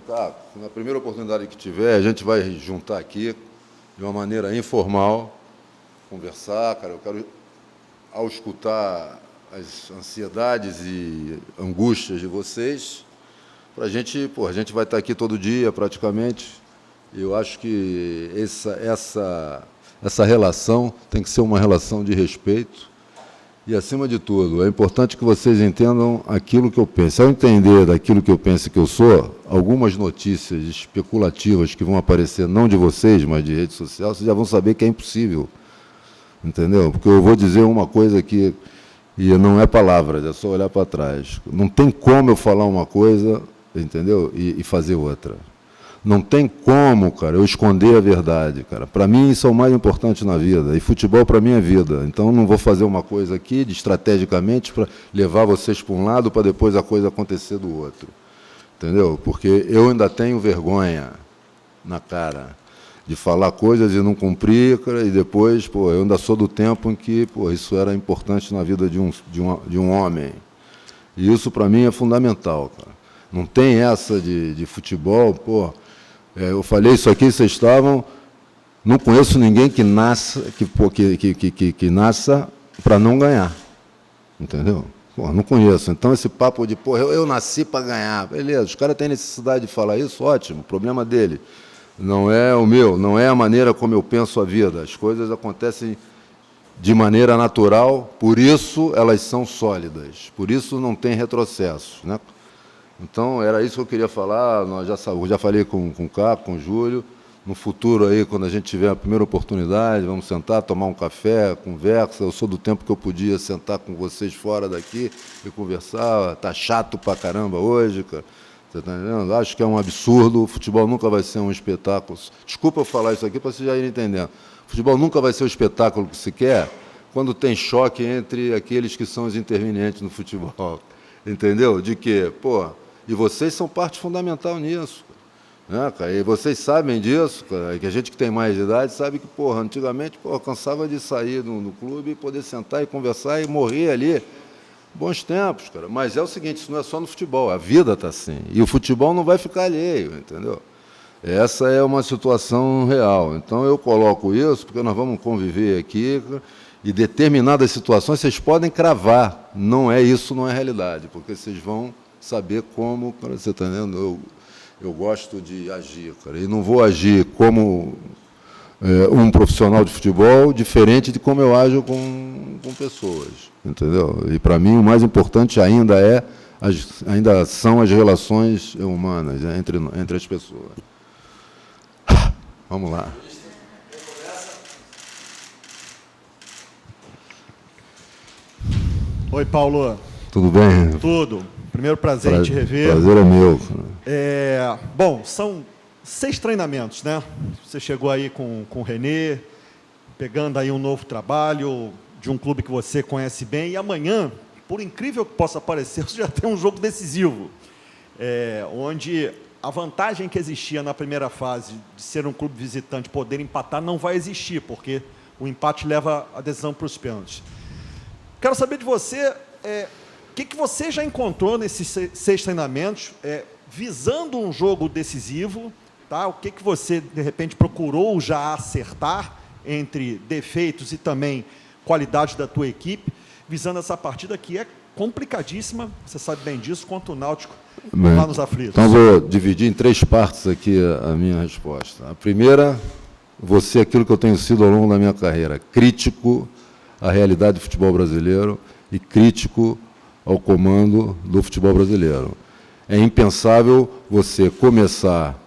Tá, na primeira oportunidade que tiver, a gente vai juntar aqui de uma maneira informal, conversar, cara. Eu quero, ao escutar as ansiedades e angústias de vocês, para a gente vai estar aqui todo dia, praticamente. E eu acho que essa relação tem que ser uma relação de respeito. E, acima de tudo, é importante que vocês entendam aquilo que eu penso. Ao entender daquilo que eu penso que eu sou, algumas notícias especulativas que vão aparecer, não de vocês, mas de rede social, vocês já vão saber que é impossível. Entendeu? Porque eu vou dizer uma coisa que, e não é palavras, é só olhar para trás. Não tem como eu falar uma coisa, entendeu? E fazer outra. Não tem como, cara, eu esconder a verdade, cara. Para mim, isso é o mais importante na vida. E futebol, para mim, é vida. Então, não vou fazer uma coisa aqui, estrategicamente, para levar vocês para um lado, para depois a coisa acontecer do outro. Entendeu? Porque eu ainda tenho vergonha na cara de falar coisas e não cumprir, cara, e depois, eu ainda sou do tempo em que, isso era importante na vida de um homem. E isso, para mim, é fundamental, cara. Não tem essa de futebol, eu falei isso aqui, vocês estavam... Não conheço ninguém que nasça para não ganhar. Entendeu? Não conheço. Então, esse papo de, eu nasci para ganhar. Beleza, os caras têm necessidade de falar isso, ótimo, problema dele. Não é o meu, não é a maneira como eu penso a vida. As coisas acontecem de maneira natural, por isso elas são sólidas, por isso não tem retrocesso, né? Então, era isso que eu queria falar. Eu já falei com o Caco, com o Júlio. No futuro, aí, quando a gente tiver a primeira oportunidade, vamos sentar, tomar um café, conversa. Eu sou do tempo que eu podia sentar com vocês fora daqui e conversar. Está chato pra caramba hoje, cara. Você está entendendo? Acho que é um absurdo. O futebol nunca vai ser um espetáculo. Desculpa eu falar isso aqui para vocês já irem entendendo. O futebol nunca vai ser o espetáculo que se quer quando tem choque entre aqueles que são os intervenientes no futebol. Entendeu? De que, e vocês são parte fundamental nisso, né, cara? E vocês sabem disso, cara, que a gente que tem mais de idade sabe que, antigamente, cansava de sair no clube e poder sentar e conversar e morrer ali. Bons tempos, cara. Mas é o seguinte, isso não é só no futebol, a vida está assim. E o futebol não vai ficar alheio, entendeu? Essa é uma situação real. Então, eu coloco isso porque nós vamos conviver aqui, cara, e determinadas situações vocês podem cravar. Não é isso, não é realidade, porque vocês vão saber como, cara, você está entendendo? Eu gosto de agir, cara, e não vou agir como um profissional de futebol diferente de como eu ajo com pessoas, entendeu? E, para mim, o mais importante ainda são as relações humanas, né, entre as pessoas. Vamos lá. Oi, Paulo. Tudo bem? Tudo. Primeiro prazer em te rever. Prazer é meu. Bom, são 6 treinamentos, né? Você chegou aí com o Renê, pegando aí um novo trabalho de um clube que você conhece bem, e amanhã, por incrível que possa parecer, você já tem um jogo decisivo, onde a vantagem que existia na primeira fase de ser um clube visitante, poder empatar, não vai existir, porque o empate leva a decisão para os pênaltis. Quero saber de você, o que você já encontrou nesses 6 treinamentos, visando um jogo decisivo, tá? O que você, de repente, procurou já acertar entre defeitos e também qualidade da tua equipe, visando essa partida que é complicadíssima, você sabe bem disso, contra o Náutico, lá nos aflitos. Então, vou dividir em 3 partes aqui a minha resposta. A primeira, vou ser aquilo que eu tenho sido ao longo da minha carreira, crítico à realidade do futebol brasileiro e crítico ao comando do futebol brasileiro. É impensável você começar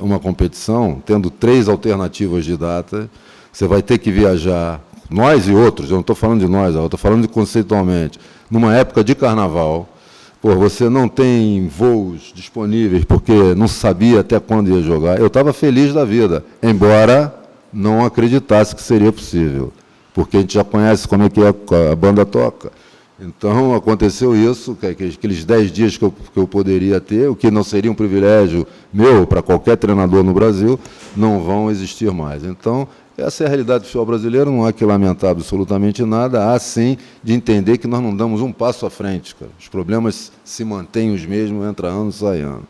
uma competição tendo 3 alternativas de data. Você vai ter que viajar, nós e outros, eu não estou falando de nós, eu estou falando conceitualmente, numa época de carnaval, você não tem voos disponíveis porque não sabia até quando ia jogar. Eu estava feliz da vida, embora não acreditasse que seria possível, porque a gente já conhece como é que a banda toca. Então, aconteceu isso, que aqueles 10 dias que eu poderia ter, o que não seria um privilégio meu para qualquer treinador no Brasil, não vão existir mais. Então, essa é a realidade do futebol brasileiro, não há que lamentar absolutamente nada, há sim de entender que nós não damos um passo à frente, cara. Os problemas se mantêm os mesmos, entra ano, sai ano.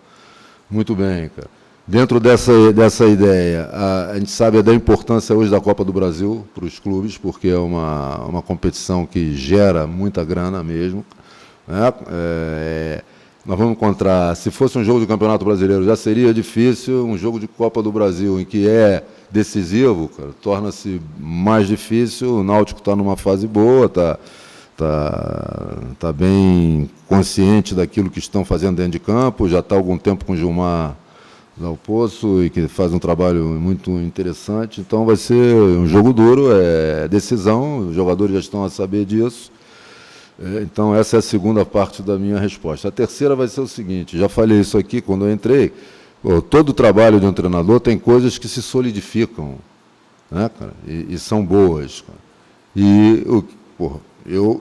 Muito bem, cara. Dentro dessa ideia, a gente sabe da importância hoje da Copa do Brasil para os clubes, porque é uma competição que gera muita grana mesmo, né? Nós vamos encontrar, se fosse um jogo de Campeonato Brasileiro, já seria difícil, um jogo de Copa do Brasil em que é decisivo, cara, torna-se mais difícil. O Náutico está numa fase boa, tá bem consciente daquilo que estão fazendo dentro de campo, já está há algum tempo com o Gilmar Dal Poço, e que faz um trabalho muito interessante. Então vai ser um jogo duro, é decisão, os jogadores já estão a saber disso. Então essa é a segunda parte da minha resposta. A terceira vai ser o seguinte, já falei isso aqui quando eu entrei, todo trabalho de um treinador tem coisas que se solidificam, né, cara? E são boas, cara. Eu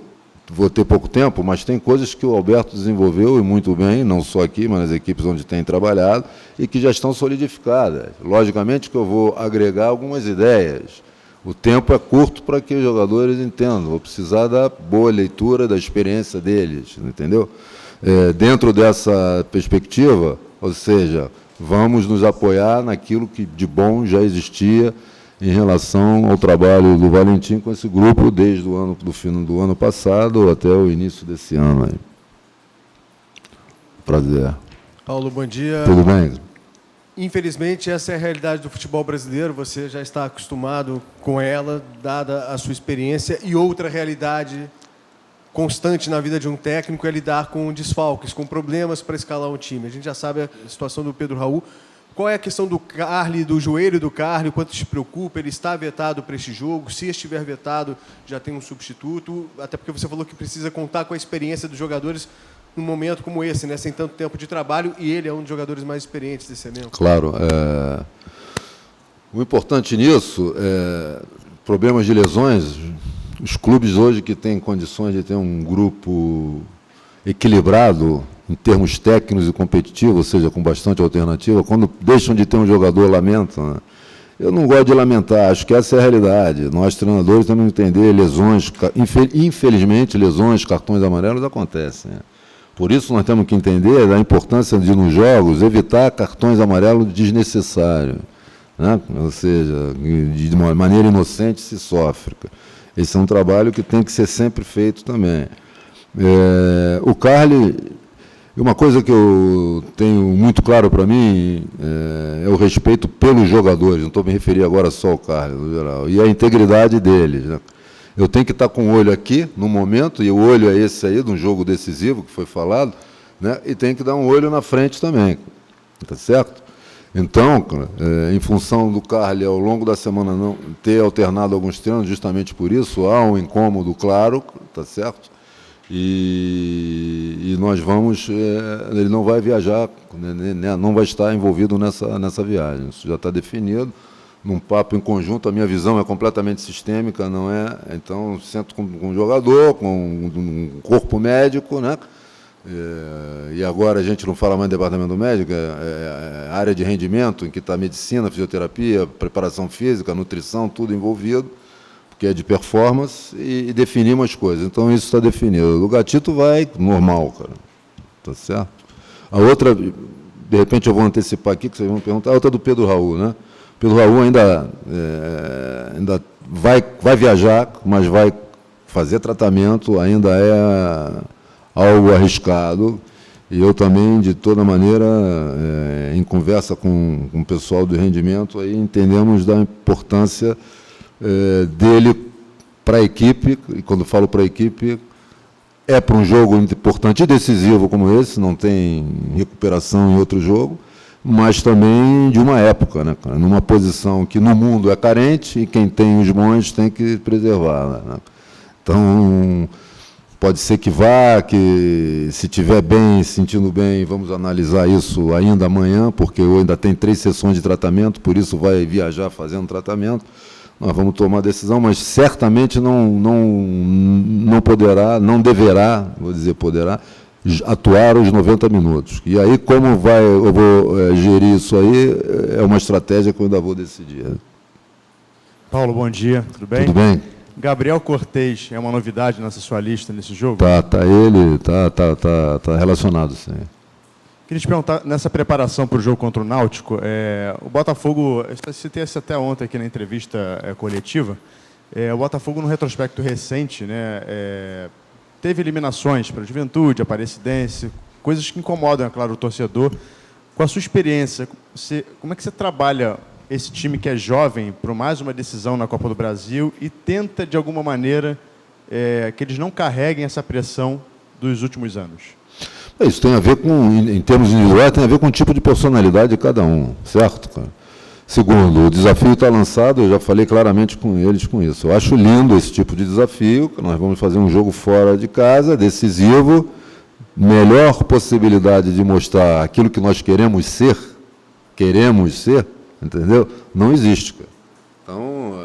vou ter pouco tempo, mas tem coisas que o Alberto desenvolveu, e muito bem, não só aqui, mas nas equipes onde tem trabalhado, e que já estão solidificadas. Logicamente que eu vou agregar algumas ideias. O tempo é curto para que os jogadores entendam. Vou precisar da boa leitura, da experiência deles, entendeu? Dentro dessa perspectiva, ou seja, vamos nos apoiar naquilo que de bom já existia em relação ao trabalho do Valentim com esse grupo desde do fim do ano passado até o início desse ano. Aí. Prazer. Paulo, bom dia. Tudo bem? Infelizmente, essa é a realidade do futebol brasileiro. Você já está acostumado com ela, dada a sua experiência. E outra realidade constante na vida de um técnico é lidar com desfalques, com problemas para escalar um time. A gente já sabe a situação do Pedro Raul. Qual é a questão do Carly, do joelho do Carly? Quanto te preocupa? Ele está vetado para este jogo? Se estiver vetado, já tem um substituto? Até porque você falou que precisa contar com a experiência dos jogadores num momento como esse, né? Sem tanto tempo de trabalho, e ele é um dos jogadores mais experientes desse elenco. Claro. O importante nisso é problemas de lesões. Os clubes hoje que têm condições de ter um grupo equilibrado em termos técnicos e competitivos, ou seja, com bastante alternativa, quando deixam de ter um jogador, lamentam, né? Eu não gosto de lamentar, acho que essa é a realidade. Nós, treinadores, temos que entender lesões, infelizmente, lesões, cartões amarelos acontecem, né? Por isso, nós temos que entender a importância de, nos jogos, evitar cartões amarelos desnecessários, né? Ou seja, de uma maneira inocente se sofre. Esse é um trabalho que tem que ser sempre feito também. O Carly, uma coisa que eu tenho muito claro para mim é o respeito pelos jogadores, não estou me referindo agora só ao Carly, no geral, e a integridade deles, né? Eu tenho que estar com o olho aqui, no momento, e o olho é esse aí, de um jogo decisivo, que foi falado, né? E tem que dar um olho na frente também, tá certo? Então, em função do Carly, ao longo da semana, não ter alternado alguns treinos, justamente por isso, há um incômodo claro, tá certo? E nós vamos, ele não vai viajar, né? Não vai estar envolvido nessa viagem, isso já está definido. Num papo em conjunto, a minha visão é completamente sistêmica, não é? Então, sento com um jogador, com um corpo médico, né? E agora a gente não fala mais de departamento médico, é área de rendimento, em que está medicina, fisioterapia, preparação física, nutrição, tudo envolvido, porque é de performance, e definimos as coisas. Então, isso está definido. O Gatito vai normal, cara. Tá certo? A outra, de repente eu vou antecipar aqui, que vocês vão perguntar, a outra é do Pedro Raul, né? Pedro Raul ainda vai viajar, mas vai fazer tratamento, ainda é algo arriscado. E eu também, de toda maneira, em conversa com o pessoal do rendimento, aí entendemos da importância dele para a equipe, e quando falo para a equipe, é para um jogo importante e decisivo como esse, não tem recuperação em outro jogo, mas também de uma época, né, cara? Numa posição que no mundo é carente e quem tem os bons tem que preservar, né? Então, pode ser que vá, que se estiver bem, se sentindo bem, vamos analisar isso ainda amanhã, porque eu ainda tem 3 sessões de tratamento, por isso vai viajar fazendo tratamento. Nós vamos tomar a decisão, mas certamente não poderá, não deverá, vou dizer poderá, atuar os 90 minutos. E aí, como eu vou gerir isso aí, é uma estratégia que eu ainda vou decidir. Paulo, bom dia. Tudo bem? Tudo bem? Gabriel Cortez é uma novidade nessa sua lista, nesse jogo? Tá relacionado, sim. Queria te perguntar, nessa preparação para o jogo contra o Náutico, o Botafogo, eu citei isso até ontem aqui na entrevista coletiva, o Botafogo, no retrospecto recente, né, teve eliminações para a Juventude, Aparecidense, coisas que incomodam, é claro, o torcedor. Com a sua experiência, como é que você trabalha esse time que é jovem para mais uma decisão na Copa do Brasil e tenta, de alguma maneira, que eles não carreguem essa pressão dos últimos anos? Isso tem a ver com, em termos individuais, tem a ver com o tipo de personalidade de cada um, certo, cara? Segundo, o desafio está lançado, eu já falei claramente com eles com isso. Eu acho lindo esse tipo de desafio, que nós vamos fazer um jogo fora de casa, decisivo, melhor possibilidade de mostrar aquilo que nós queremos ser, entendeu? Não existe, cara. Então,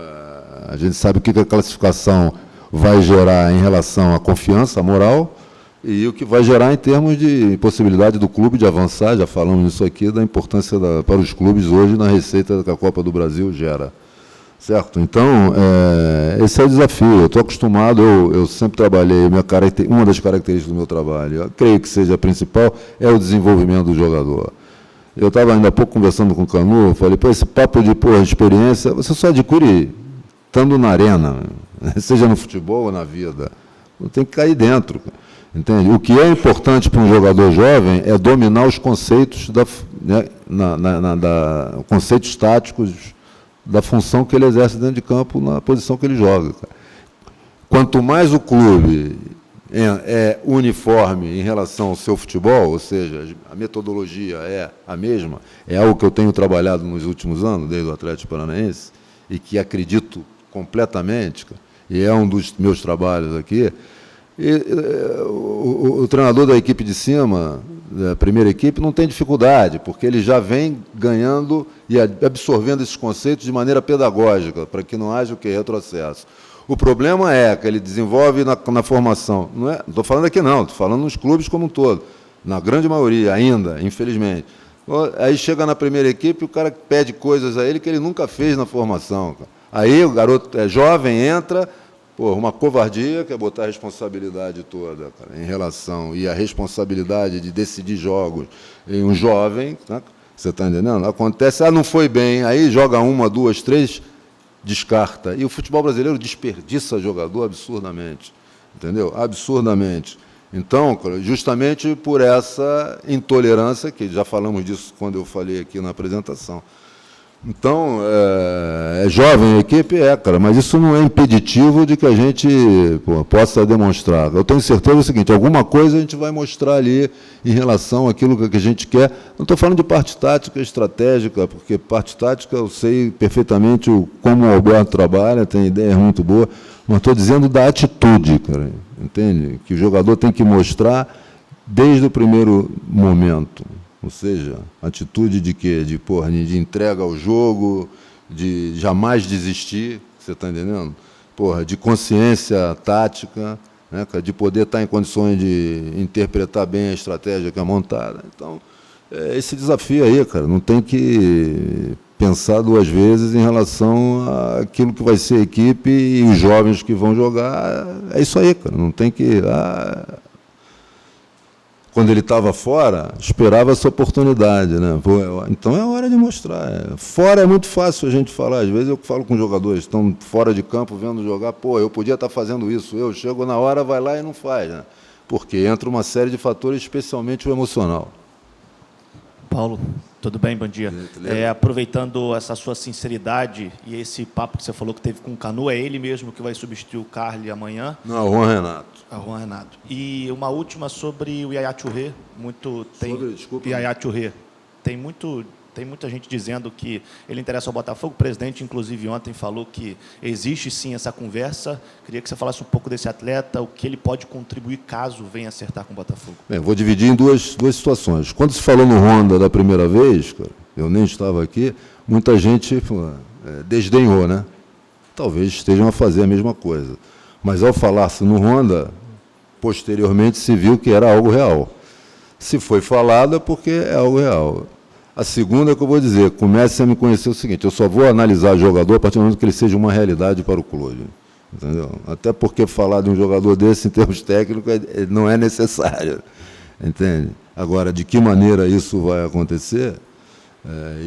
a gente sabe o que a classificação vai gerar em relação à confiança, à moral, e o que vai gerar em termos de possibilidade do clube de avançar, já falamos nisso aqui, da importância para os clubes hoje na receita que a Copa do Brasil gera. Certo? Então, esse é o desafio. Eu estou acostumado, eu sempre trabalhei, uma das características do meu trabalho, eu creio que seja a principal, é o desenvolvimento do jogador. Eu estava ainda há pouco conversando com o Canu, falei, esse papo de experiência, você só adquire estando na arena, seja no futebol ou na vida. Tem que cair dentro. Entende? O que é importante para um jogador jovem é dominar os conceitos, conceitos táticos da função que ele exerce dentro de campo, na posição que ele joga. Quanto mais o clube é uniforme em relação ao seu futebol, ou seja, a metodologia é a mesma, é algo que eu tenho trabalhado nos últimos anos, desde o Atlético Paranaense, e que acredito completamente, e é um dos meus trabalhos aqui. O treinador da equipe de cima, da primeira equipe, não tem dificuldade, porque ele já vem ganhando e absorvendo esses conceitos de maneira pedagógica, para que não haja retrocesso. O problema é que ele desenvolve na formação. Não estou falando aqui não, estou falando nos clubes como um todo, na grande maioria ainda, infelizmente. Aí chega na primeira equipe, o cara pede coisas a ele que ele nunca fez na formação. Aí o garoto é jovem, entra... uma covardia, que é botar a responsabilidade toda, cara, em relação, e a responsabilidade de decidir jogos em um jovem, né? Você está entendendo? Acontece, não foi bem, aí joga 1, 2, 3, descarta. E o futebol brasileiro desperdiça jogador absurdamente, entendeu? Absurdamente. Então, justamente por essa intolerância, que já falamos disso quando eu falei aqui na apresentação. Então, é jovem a equipe, cara, mas isso não é impeditivo de que a gente possa demonstrar. Eu tenho certeza do seguinte, alguma coisa a gente vai mostrar ali em relação àquilo que a gente quer. Não estou falando de parte tática estratégica, porque parte tática eu sei perfeitamente como o Alberto trabalha, tem ideias muito boas, mas estou dizendo da atitude, cara, entende? Que o jogador tem que mostrar desde o primeiro momento. Ou seja, atitude de quê? De entrega ao jogo, de jamais desistir, você está entendendo? De consciência tática, né, de poder estar em condições de interpretar bem a estratégia que é montada. Então, esse desafio aí, cara, não tem que pensar duas vezes em relação àquilo que vai ser a equipe e os jovens que vão jogar. É isso aí, cara, não tem que... Quando ele estava fora, esperava essa oportunidade, né? Então é hora de mostrar. Fora é muito fácil a gente falar. Às vezes eu falo com jogadores que estão fora de campo vendo jogar, eu podia estar fazendo isso. Eu chego na hora, vai lá e não faz, né? Porque entra uma série de fatores, especialmente o emocional. Paulo, tudo bem? Bom dia. Aproveitando essa sua sinceridade e esse papo que você falou que teve com o Canu, é ele mesmo que vai substituir o Carly amanhã? Não, o Juan Renato. Juan Renato. E uma última sobre o Yaya Touré. Yaya Touré. Tem muita gente dizendo que ele interessa ao Botafogo. O presidente, inclusive, ontem falou que existe sim essa conversa. Queria que você falasse um pouco desse atleta, o que ele pode contribuir caso venha acertar com o Botafogo. Bem, vou dividir em duas situações. Quando se falou no Honda da primeira vez, cara, eu nem estava aqui, muita gente desdenhou, né? Talvez estejam a fazer a mesma coisa. Mas, ao falar-se no Honda, posteriormente se viu que era algo real. Se foi falado, é porque é algo real. A segunda que eu vou dizer, comece a me conhecer o seguinte, eu só vou analisar o jogador a partir do momento que ele seja uma realidade para o clube. Entendeu? Até porque falar de um jogador desse, em termos técnicos, não é necessário. Entende? Agora, de que maneira isso vai acontecer?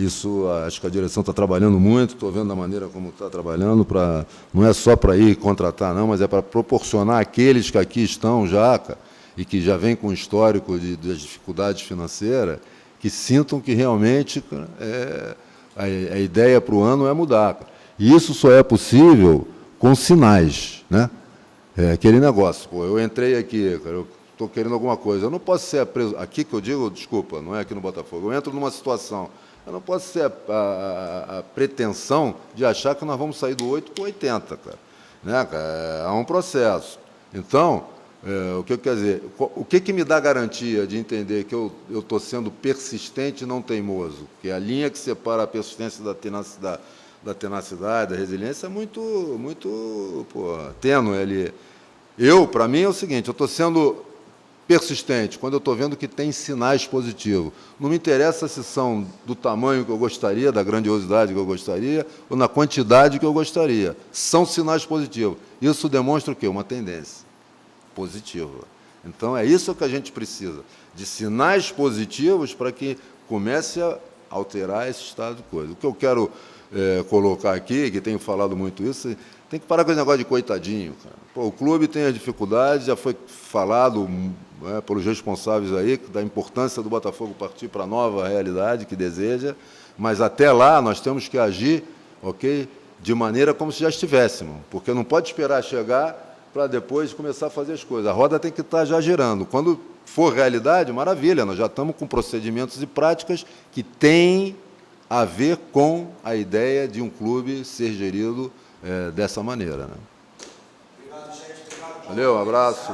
Isso, acho que a direção está trabalhando muito, estou vendo a maneira como está trabalhando, não é só para ir contratar, não, mas é para proporcionar àqueles que aqui estão já, cara, e que já vêm com histórico das dificuldades financeiras, que sintam que realmente a ideia para o ano é mudar. Cara. E isso só é possível com sinais, né? Aquele negócio, pô, eu entrei aqui, cara, eu estou querendo alguma coisa, eu não posso ser preso, aqui que eu digo, desculpa, não é aqui no Botafogo, eu entro numa situação, eu não posso ser a pretensão de achar que nós vamos sair do 8 para o 80, cara. Né, cara? Há um processo. Então, o que eu quero dizer, o que me dá garantia de entender que eu estou sendo persistente e não teimoso? Que a linha que separa a persistência da tenacidade, da resiliência, é muito tênue ali. Para mim, é o seguinte, eu estou sendo persistente quando eu estou vendo que tem sinais positivos. Não me interessa se são do tamanho que eu gostaria, da grandiosidade que eu gostaria, ou na quantidade que eu gostaria. São sinais positivos. Isso demonstra o quê? Uma tendência positiva. Então, é isso que a gente precisa, de sinais positivos para que comece a alterar esse estado de coisa. O que eu quero colocar aqui, que tenho falado muito isso, tem que parar com esse negócio de coitadinho, cara. Pô, o clube tem as dificuldades, já foi falado pelos responsáveis aí, da importância do Botafogo partir para a nova realidade que deseja, mas até lá nós temos que agir, ok, de maneira como se já estivéssemos, porque não pode esperar chegar para depois começar a fazer as coisas. A roda tem que estar já girando. Quando for realidade, maravilha, nós já estamos com procedimentos e práticas que têm a ver com a ideia de um clube ser gerido dessa maneira. Né? Obrigado, gente. Valeu, abraço.